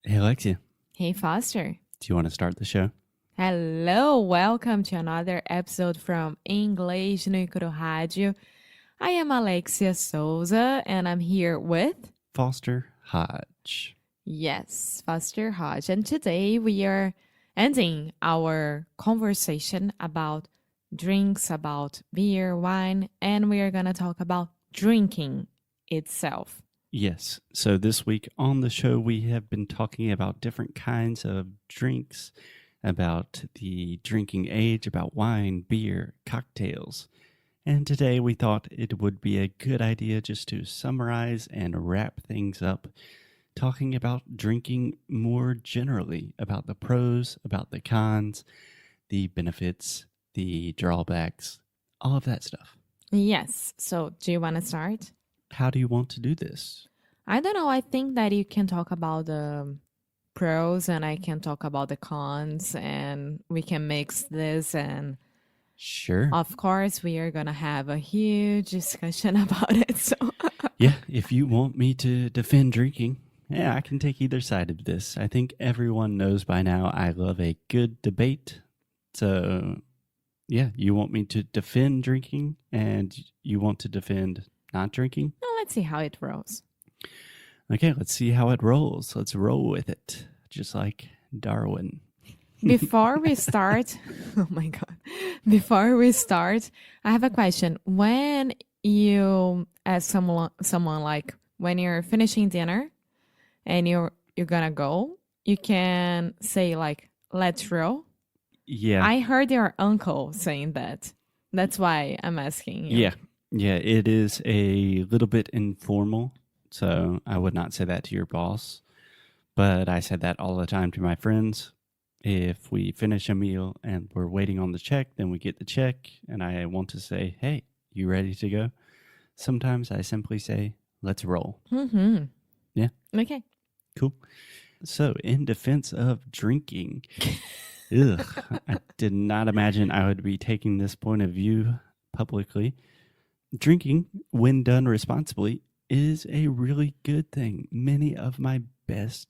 Hey, Alexia, Hey, Foster. do you want to start the show? Hello, welcome to another episode from Inglês no Rádio. I am Alexia Souza, and I'm here with Foster Hodge. Foster Hodge. And today we are ending our conversation about drinks, about beer, wine, and we are going to talk about drinking itself. Yes, so this week on the show, we have been talking about different kinds of drinks, about the drinking age, about wine, beer, cocktails. And today we thought it would be a good idea just to summarize and wrap things up, talking about drinking more generally, about the pros, about the cons, the benefits, the drawbacks, all of that stuff. Yes, so do you want to start? How do you want to do this? I don't know. I think that you can talk about the pros and I can talk about the cons and we can mix this. And Sure. of course, we are going to have a huge discussion about it. So, Yeah, if you want me to defend drinking, I can take either side of this. I think everyone knows by now I love a good debate. So, yeah, you want me to defend drinking and you want to defend not drinking? well, let's see how it rolls. Okay, let's see how it rolls. Let's roll with it, just like Darwin. Before we start, oh my God. Before we start, I have a question. When you ask someone like when you're finishing dinner and you're gonna go, you can say like, let's roll. Yeah. I heard your uncle saying that. That's why I'm asking you. Yeah, it is a little bit informal. So I would not say that to your boss. But I said that all the time to my friends. If we finish a meal and we're waiting on the check, then we get the check. And I want to say, hey, you ready to go? Sometimes I simply say, let's roll. Mm-hmm. Yeah. Okay. Cool. So, in defense of drinking, I did not imagine I would be taking this point of view publicly. Drinking, when done responsibly, is a really good thing. Many of my best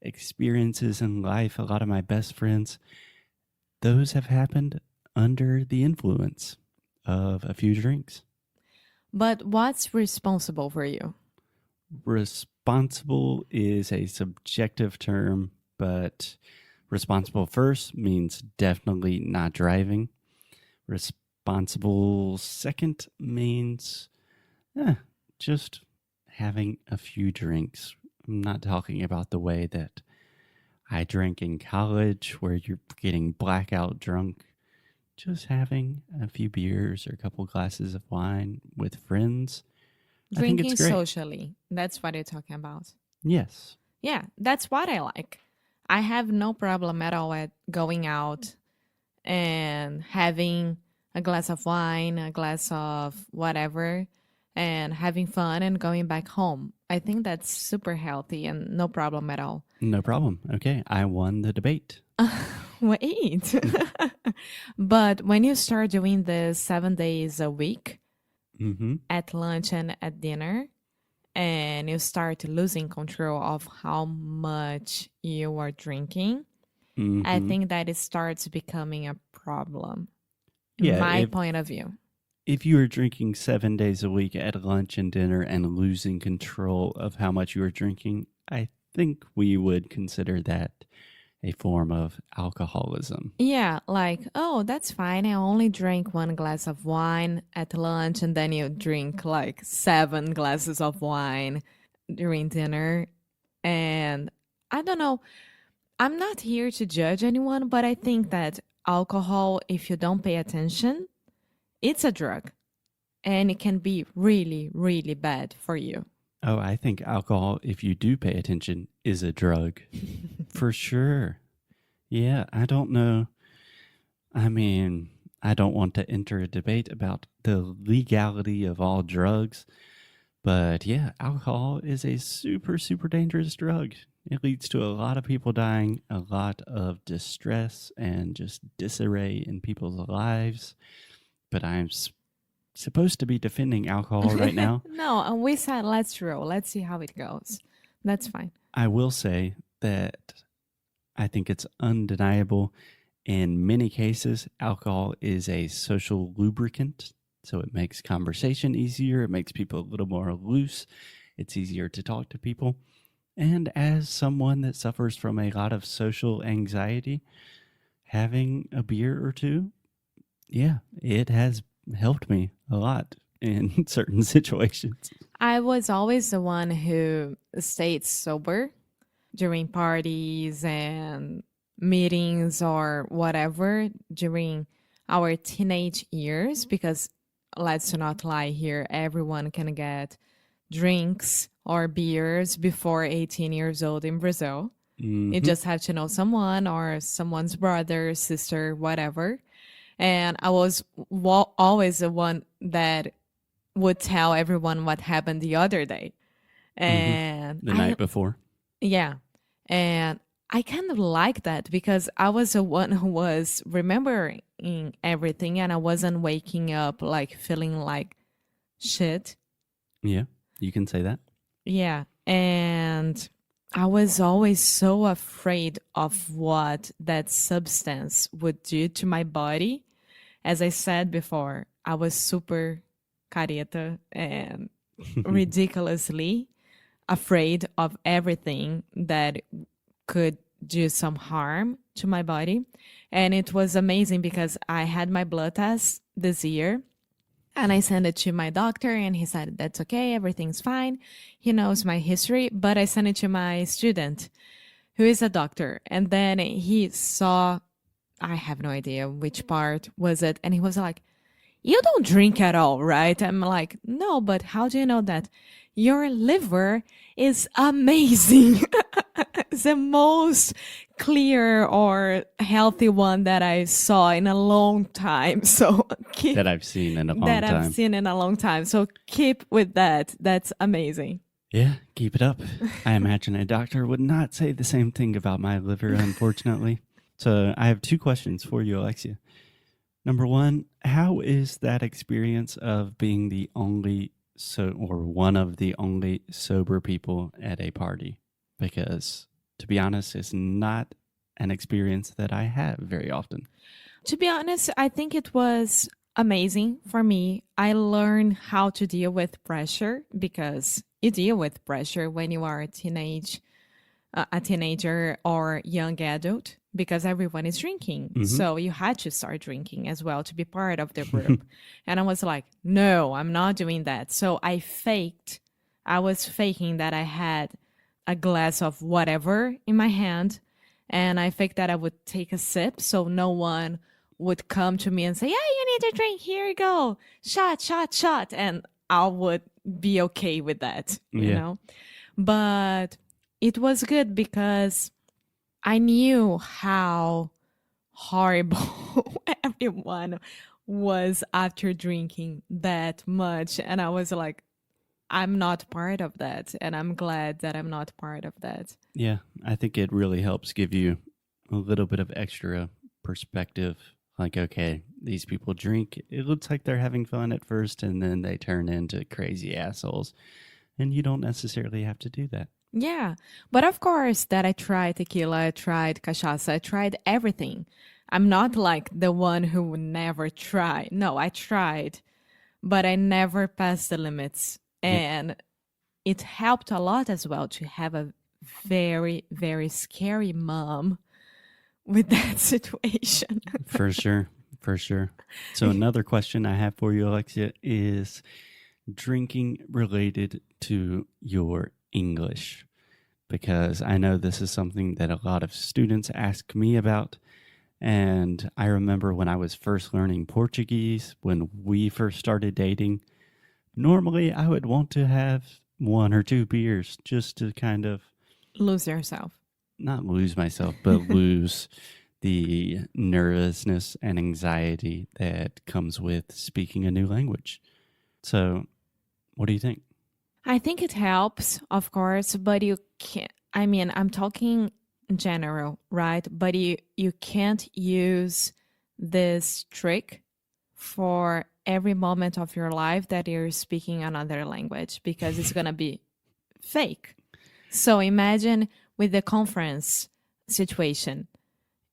experiences in life, a lot of my best friends, those have happened under the influence of a few drinks. But what's responsible for you? Responsible is a subjective term, but responsible first means definitely not driving. Responsible second means just having a few drinks. I'm not talking about the way that I drank in college where you're getting blackout drunk. Just having a few beers or a couple glasses of wine with friends. I think Drinking it's great. socially. That's what you're talking about. Yes. Yeah, that's what I like. I have no problem at all at going out and having a glass of wine, a glass of whatever, and having fun and going back home. I think that's super healthy and no problem at all. No problem. Okay, I won the debate. Wait. But when you start doing this 7 days a week at lunch and at dinner, and you start losing control of how much you are drinking, I think that it starts becoming a problem. Yeah, My point of view. If you are drinking 7 days a week at lunch and dinner and losing control of how much you are drinking, I think we would consider that a form of alcoholism. Yeah, like, oh, that's fine. I only drank 1 glass of wine at lunch, and then you drink like 7 glasses of wine during dinner. And I don't know. I'm not here to judge anyone, but I think that alcohol, if you don't pay attention, it's a drug. And it can be really, really bad for you. Oh, I think alcohol, if you do pay attention, is a drug. For sure. Yeah, I don't know. I mean, I don't want to enter a debate about the legality of all drugs, but yeah, alcohol is a super, super dangerous drug. It leads to a lot of people dying, a lot of distress and just disarray in people's lives. But I'm supposed to be defending alcohol right now. No, and we said let's roll. Let's see how it goes. That's fine. I will say that I think it's undeniable. In many cases, alcohol is a social lubricant. So it makes conversation easier. It makes people a little more loose. It's easier to talk to people. And as someone that suffers from a lot of social anxiety, having a beer or two, yeah, it has helped me a lot in certain situations. I was always the one who stayed sober during parties and meetings or whatever during our teenage years because let's not lie here, everyone can get drinks or beers before 18 years old in Brazil. You just have to know someone or someone's brother, sister, whatever. And I was always the one that would tell everyone what happened the other day. And The night before. yeah. And I kind of like that because I was the one who was remembering everything and I wasn't waking up like feeling like shit. Yeah, you can say that. Yeah. And I was always so afraid of what that substance would do to my body. As I said before, I was super careta and ridiculously afraid of everything that could do some harm to my body. And it was amazing because I had my blood test this year and I sent it to my doctor and he said, that's okay, everything's fine. He knows my history, but I sent it to my student who is a doctor. And then he saw, I have no idea which part was it. And he was like, you don't drink at all, right? I'm like, no, but how do you know that? Your liver is amazing. It's the most clear or healthy one that I saw in a long time. So that I've seen in a long that time. I've seen in a long time. So keep with that. That's amazing. Yeah, keep it up. I imagine a doctor would not say the same thing about my liver, unfortunately. So I have two questions for you, Alexia. Number one, how is that experience of being the only or one of the only sober people at a party? Because to be honest, it's not an experience that I have very often. To be honest, I think it was amazing for me. I learned how to deal with pressure because you deal with pressure when you are a teenager or young adult because everyone is drinking. So you had to start drinking as well to be part of the group. And I was like, no, I'm not doing that. So I was faking that I had a glass of whatever in my hand. And I faked that I would take a sip so no one would come to me and say, yeah, you need to drink. Here you go. Shot, shot, shot. And I would be okay with that, you know? But it was good because I knew how horrible everyone was after drinking that much. And I was like, I'm not part of that. And I'm glad that I'm not part of that. Yeah, I think it really helps give you a little bit of extra perspective. Like, okay, these people drink. It looks like they're having fun at first, and then they turn into crazy assholes. And you don't necessarily have to do that. Yeah. But of course that I tried tequila, I tried cachaça, I tried everything. I'm not like the one who would never try. No, I tried, but I never passed the limits. And it helped a lot as well to have a very, very scary mom with that situation. For sure. For sure. So another question I have for you, Alexia, is drinking related to your English, because I know this is something that a lot of students ask me about. And I remember when I was first learning Portuguese, when we first started dating, normally I would want to have one or two beers just to kind of lose yourself. Not lose myself, but lose the nervousness and anxiety that comes with speaking a new language. So what do you think? I think it helps, of course, but you can't, I mean, I'm talking in general, right? But you can't use this trick for every moment of your life that you're speaking another language because it's going to be fake. So imagine with the conference situation.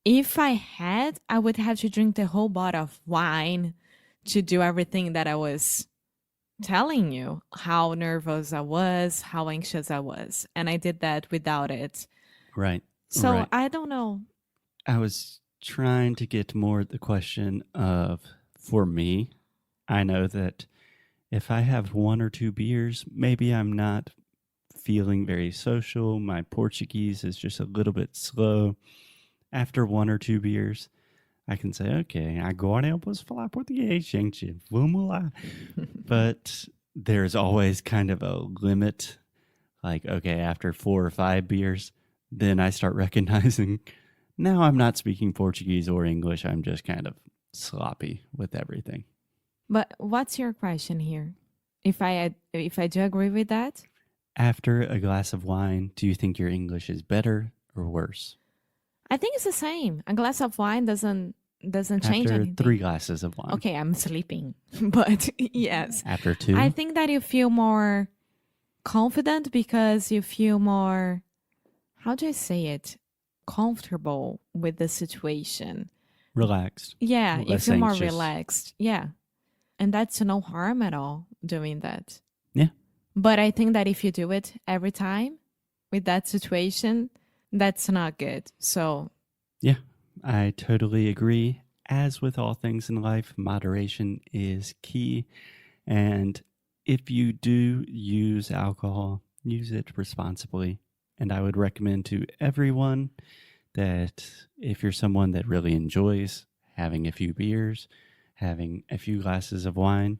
If I had, I would have to drink the whole bottle of wine to do everything that I was telling you, how nervous I was, how anxious I was. And I did that without it. Right. So right. I don't know. I was trying to get more at the question of, for me, I know that if I have 1 or 2 beers, maybe I'm not feeling very social. My Portuguese is just a little bit slow. After 1 or 2 beers, I can say, okay, agora eu posso falar português, gente. Vamos lá. But there's always kind of a limit. Like, okay, after 4 or 5 beers, then I start recognizing now I'm not speaking Portuguese or English. I'm just kind of sloppy with everything. But what's your question here? If I do agree with that? After a glass of wine, do you think your English is better or worse? I think it's the same. A glass of wine doesn't change After anything. 3 glasses of wine. Okay, I'm sleeping. But yes. After 2? I think that you feel more confident because you feel more, how do I say it? Comfortable with the situation. Relaxed. Yeah, you Less feel more anxious. relaxed. Yeah. And that's no harm at all doing that. Yeah. But I think that if you do it every time with that situation, that's not good. So, yeah, I totally agree. As with all things in life, moderation is key. And if you do use alcohol, use it responsibly. And I would recommend to everyone that if you're someone that really enjoys having a few beers, having a few glasses of wine,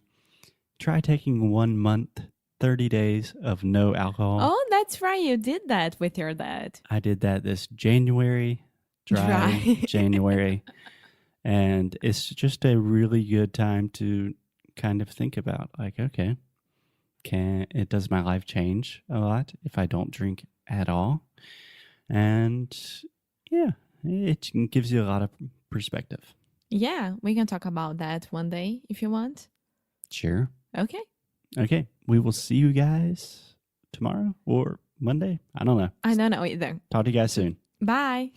try taking 1 month, 30 days of no alcohol. oh, that's right. You did that with your dad. I did that this January, dry January. And it's just a really good time to kind of think about, like, okay, does my life change a lot if I don't drink at all? And yeah, it gives you a lot of perspective. Yeah, we can talk about that one day if you want. Sure. Okay. Okay. We will see you guys tomorrow or Monday. I don't know. I don't know either. Talk to you guys soon. Bye.